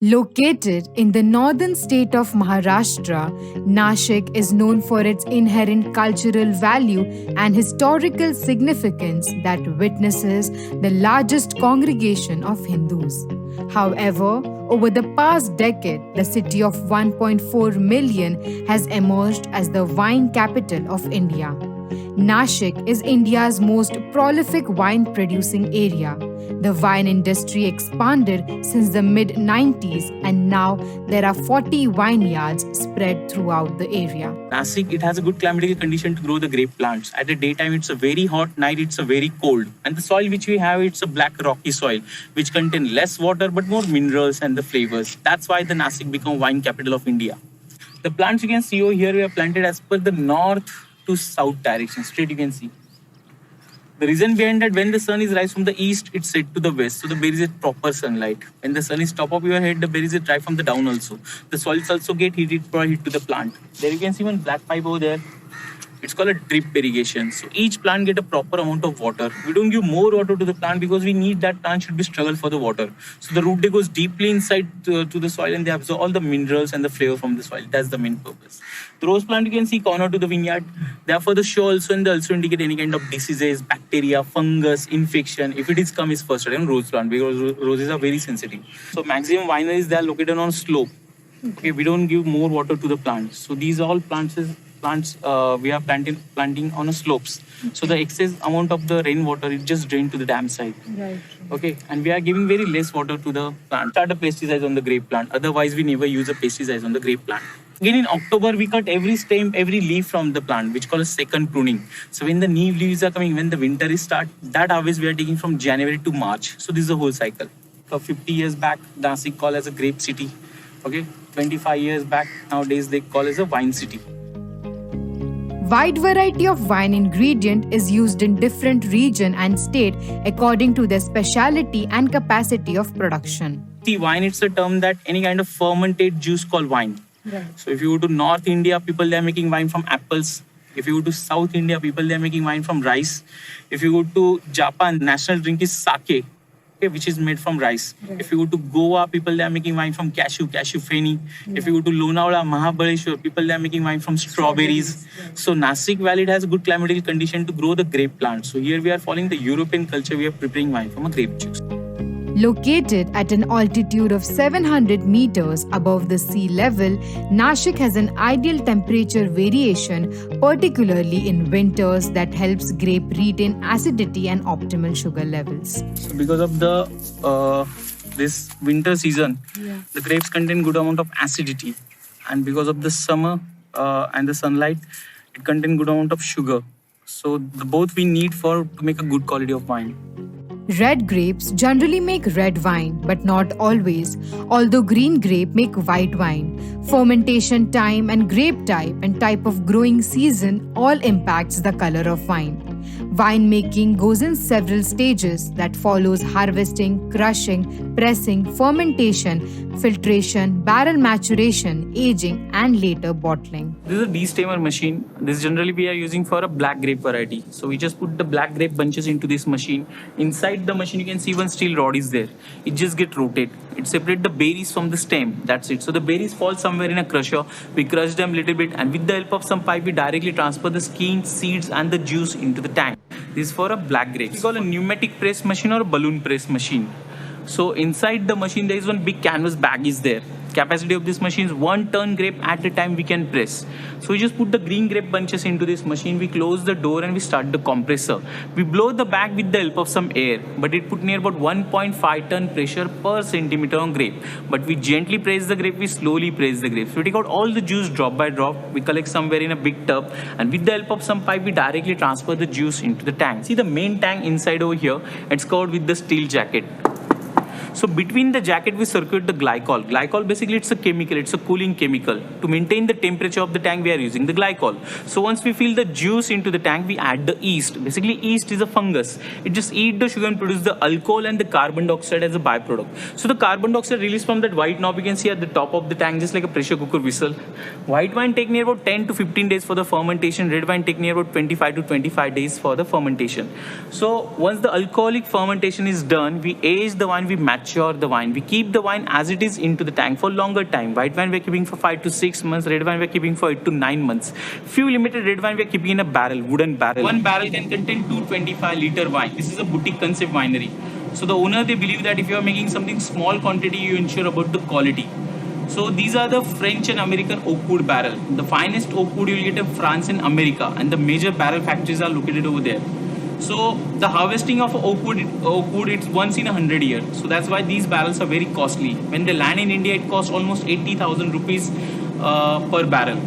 Located in the northern state of Maharashtra, Nashik is known for its inherent cultural value and historical significance that witnesses the largest congregation of Hindus. However, over the past decade, the city of 1.4 million has emerged as the wine capital of India. Nashik is India's most prolific wine producing area. The wine industry expanded since the mid 90s, and now there are 40 vineyards spread throughout the area. Nasik, it has a good climactic condition to grow the grape plants. At the daytime, it's a very hot, night it's a very cold. And the soil which we have, it's a black rocky soil, which contain less water but more minerals and the flavors. That's why the Nasik become wine capital of India. The plants you can see over here, we are planted as per the north to south direction. Straight you can see. The reason behind that, when the sun is rise from the east, it's set to the west. So the berries is proper sunlight. When the sun is top of your head, the berries is dry from the down also. The soils also get heated for heat to the plant. There you can see one black pipe over there. It's called a drip irrigation. So each plant get a proper amount of water. We don't give more water to the plant because we need that plant should be struggle for the water. So the root they goes deeply inside to the soil and they absorb all the minerals and the flavor from the soil. That's the main purpose. The rose plant you can see corner to the vineyard. Therefore the show also and they also indicate any kind of diseases, bacteria, fungus, infection. If it is come is first on rose plant because roses are very sensitive. So maximum wineries they are located on slope. Okay, we don't give more water to the plants. So these all plants we are planting on a slopes. So the excess amount of the rainwater it just drain to the dam side. Right. Okay, and we are giving very less water to the plant. Start a pesticide on the grape plant. Otherwise, we never use a pesticide on the grape plant. Again, in October, we cut every stem, every leaf from the plant, which called a second pruning. So when the new leaves are coming, when the winter is start, that harvest we are taking from January to March. So this is the whole cycle. So 50 years back, Nasik called as a grape city. Okay, 25 years back, nowadays they call as a wine city. Wide variety of wine ingredient is used in different region and state according to their specialty and capacity of production. See, wine it's a term that any kind of fermented juice called wine. Right. So if you go to North India, people they are making wine from apples. If you go to South India, people they are making wine from rice. If you go to Japan, national drink is sake, okay, which is made from rice. Right. If you go to Goa, people they are making wine from cashew feni. Yeah. If you go to Lonavala, Mahabaleshwar, people they are making wine from strawberries. Right. So Nasik Valley has a good climatic condition to grow the grape plant. So here we are following the European culture. We are preparing wine from a grape juice. Located at an altitude of 700 meters above the sea level, Nashik has an ideal temperature variation, particularly in winters, that helps grape retain acidity and optimal sugar levels. So because of the this winter season, the grapes contain good amount of acidity, and because of the summer and the sunlight, it contain good amount of sugar. So both we need to make a good quality of wine. Red grapes generally make red wine, but not always, although green grape make white wine. Fermentation time and grape type and type of growing season all impacts the color of wine. Wine making goes in several stages that follows harvesting, crushing, pressing, fermentation, filtration, barrel maturation, aging and later bottling. This is a destemmer machine. This generally we are using for a black grape variety. So we just put the black grape bunches into this machine. Inside the machine you can see one steel rod is there. It just get rotated. It separates the berries from the stem. That's it. So the berries fall somewhere in a crusher. We crush them a little bit and with the help of some pipe we directly transfer the skin, seeds and the juice into the tank. This is for a black grape. We call a pneumatic press machine or a balloon press machine. So inside the machine there is one big canvas bag is there. Capacity of this machine is 1 ton grape at a time we can press. So we just put the green grape bunches into this machine. We close the door and we start the compressor. We blow the bag with the help of some air, but it put near about 1.5 ton pressure per centimeter on grape. But we gently press the grape, we slowly press the grape. So we take out all the juice drop by drop. We collect somewhere in a big tub and with the help of some pipe we directly transfer the juice into the tank. See the main tank inside over here, it's covered with the steel jacket. So between the jacket we circulate the glycol. Glycol basically it's a chemical, it's a cooling chemical. To maintain the temperature of the tank we are using the glycol. So once we fill the juice into the tank we add the yeast. Basically yeast is a fungus. It just eat the sugar and produce the alcohol and the carbon dioxide as a byproduct. So the carbon dioxide released from that white knob you can see at the top of the tank just like a pressure cooker whistle. White wine take near about 10 to 15 days for the fermentation. Red wine take near about 25 to 25 days for the fermentation. So once the alcoholic fermentation is done, we age the wine, we mature mature the wine. We keep the wine as it is into the tank for longer time. White wine we're keeping for 5 to 6 months. Red wine we're keeping for 8 to 9 months. Few limited red wine we're keeping in a barrel, wooden barrel. One barrel can contain 225-liter wine. This is a boutique concept winery. So the owner, they believe that if you are making something small quantity, you ensure about the quality. So these are the French and American oak wood barrel. The finest oak wood you'll get in France and America, and the major barrel factories are located over there. So the harvesting of oak wood it's once in 100 years. So that's why these barrels are very costly. When they land in India, it costs almost 80,000 rupees per barrel.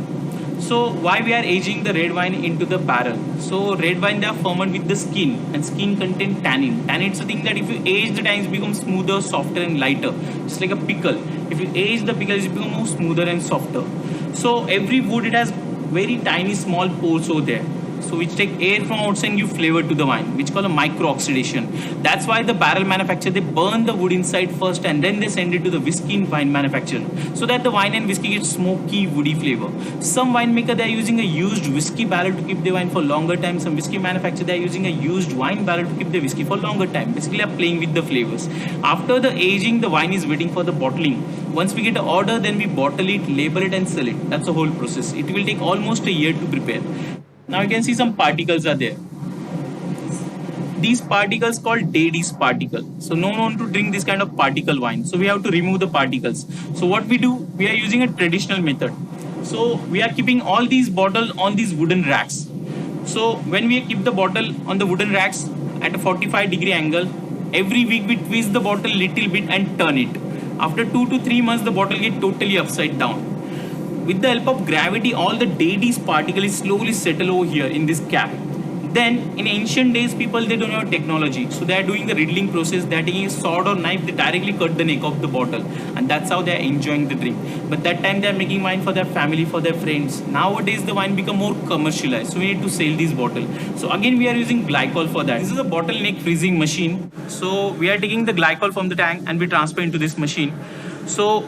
So why we are aging the red wine into the barrel? So red wine, they are fermented with the skin, and skin contain tannin. Tannin is a thing that if you age, the tannins become smoother, softer and lighter. It's like a pickle. If you age the pickle, it becomes more smoother and softer. So every wood, it has very tiny small pores over there, so which take air from outside and give flavor to the wine, which called a micro oxidation. That's why the barrel manufacturer, they burn the wood inside first and then they send it to the whiskey and wine manufacturer, so that the wine and whiskey get smoky, woody flavor. Some winemaker, they are using a used whiskey barrel to keep the wine for longer time. Some whiskey manufacturer, they are using a used wine barrel to keep the whiskey for longer time. Basically, are playing with the flavors. After the aging, the wine is waiting for the bottling. Once we get an order, then we bottle it, label it and sell it. That's the whole process. It will take almost a year to prepare. Now you can see some particles are there. These particles called Dady's particle. So no one want to drink this kind of particle wine. So we have to remove the particles. So what we do, we are using a traditional method. So we are keeping all these bottles on these wooden racks. So when we keep the bottle on the wooden racks at a 45-degree angle, every week we twist the bottle little bit and turn it. After 2 to 3 months, the bottle get totally upside down. With the help of gravity, all the Dady's particles slowly settle over here in this cap. Then, in ancient days, people, they don't have technology. So they are doing the riddling process. They are taking a sword or knife, they directly cut the neck of the bottle. And that's how they are enjoying the drink. But that time, they are making wine for their family, for their friends. Nowadays, the wine become more commercialized. So we need to sell these bottles. So again, we are using glycol for that. This is a bottleneck freezing machine. So we are taking the glycol from the tank and we transfer into this machine. So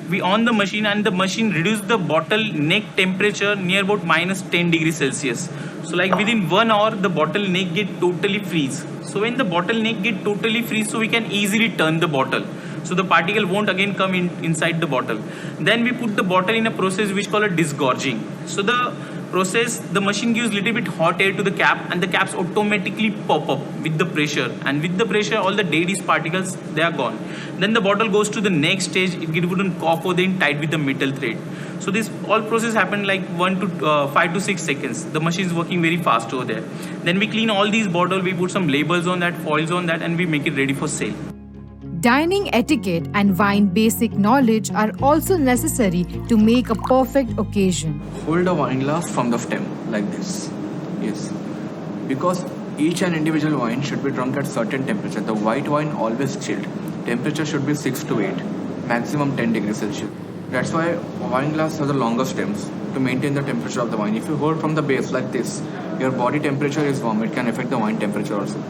we on the machine, and the machine reduce the bottle neck temperature near about minus 10 degrees Celsius. So like within 1 hour, the bottle neck get totally freeze. So when the bottle neck get totally freeze, so we can easily turn the bottle. So the particle won't again come inside the bottle. Then we put the bottle in a process which called a disgorging. So the process, the machine gives little bit hot air to the cap, and the caps automatically pop up with the pressure, and with the pressure all the Dady's particles, they are gone. Then the bottle goes to the next stage. It get put on cork or then tied with the metal thread. So this all process happened like 5 to 6 seconds. The machine is working very fast over there. Then we clean all these bottles, we put some labels on that, foils on that, and we make it ready for sale. Dining etiquette and wine basic knowledge are also necessary to make a perfect occasion. Hold a wine glass from the stem like this. Yes. Because each and individual wine should be drunk at certain temperature. The white wine always chilled. Temperature should be 6 to 8, maximum 10 degrees Celsius. That's why wine glass has the longer stems to maintain the temperature of the wine. If you hold from the base like this, your body temperature is warm. It can affect the wine temperature also.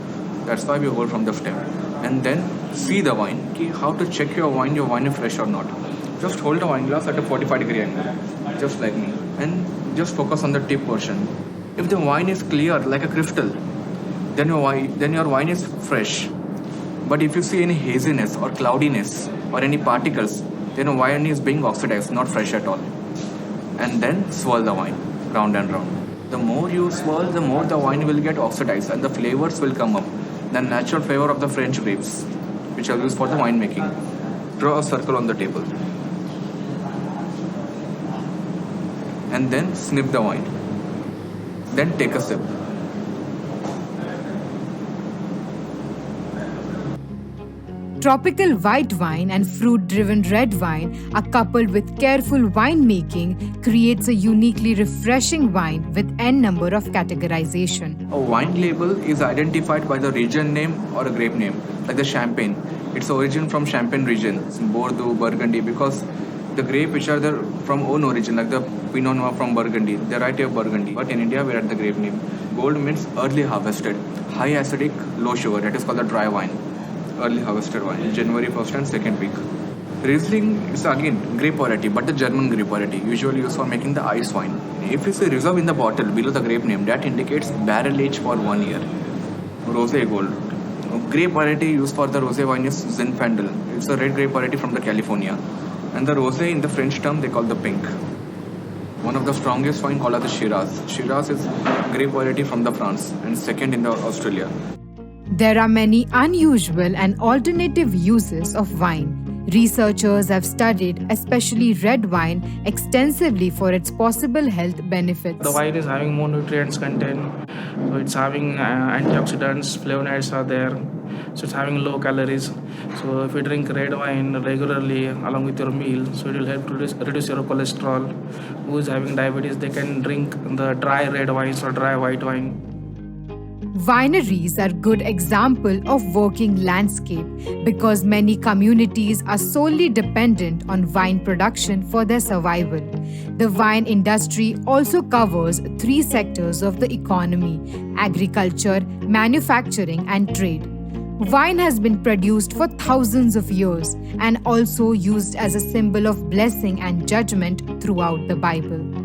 That's why we hold from the stem. And then see the wine. How to check your wine is fresh or not. Just hold the wine glass at a 45-degree angle, just like me, and just focus on the tip portion. If the wine is clear like a crystal, then your wine is fresh. But if you see any haziness or cloudiness or any particles, then your wine is being oxidized, not fresh at all. And then swirl the wine round and round. The more you swirl, the more the wine will get oxidized and the flavors will come up. The natural flavor of the French grapes, which are used for the wine making. Draw a circle on the table. And then snip the wine. Then take a sip. Tropical white wine and fruit-driven red wine are coupled with careful winemaking creates a uniquely refreshing wine with n number of categorization. A wine label is identified by the region name or a grape name, like the Champagne. Its origin from Champagne region, Bordeaux, Burgundy, because the grape which are from own origin, like the Pinot Noir from Burgundy, the variety of Burgundy. But in India, we are at the grape name. Gold means early harvested, high acidic, low sugar. That is called the dry wine. Early harvested wine, January 1st and 2nd week. Riesling is again grape variety, but the German grape variety, usually used for making the ice wine. If you see reserve in the bottle below the grape name, that indicates barrel age for 1 year. Rosé Gold. Grape variety used for the rosé wine is Zinfandel. It's a red grape variety from the California. And the rosé in the French term they call the pink. One of the strongest wine called as the Shiraz. Shiraz is grape variety from the France and second in the Australia. There are many unusual and alternative uses of wine. Researchers have studied especially red wine extensively for its possible health benefits. The wine is having more nutrients content, so it's having antioxidants, flavonoids are there, so it's having low calories. So if you drink red wine regularly along with your meal, so it will help to reduce your cholesterol. Who is having diabetes, they can drink the dry red wines or dry white wine. Wineries are good example of working landscape because many communities are solely dependent on wine production for their survival. The wine industry also covers 3 sectors of the economy: agriculture, manufacturing and trade. Wine has been produced for thousands of years and also used as a symbol of blessing and judgment throughout the Bible.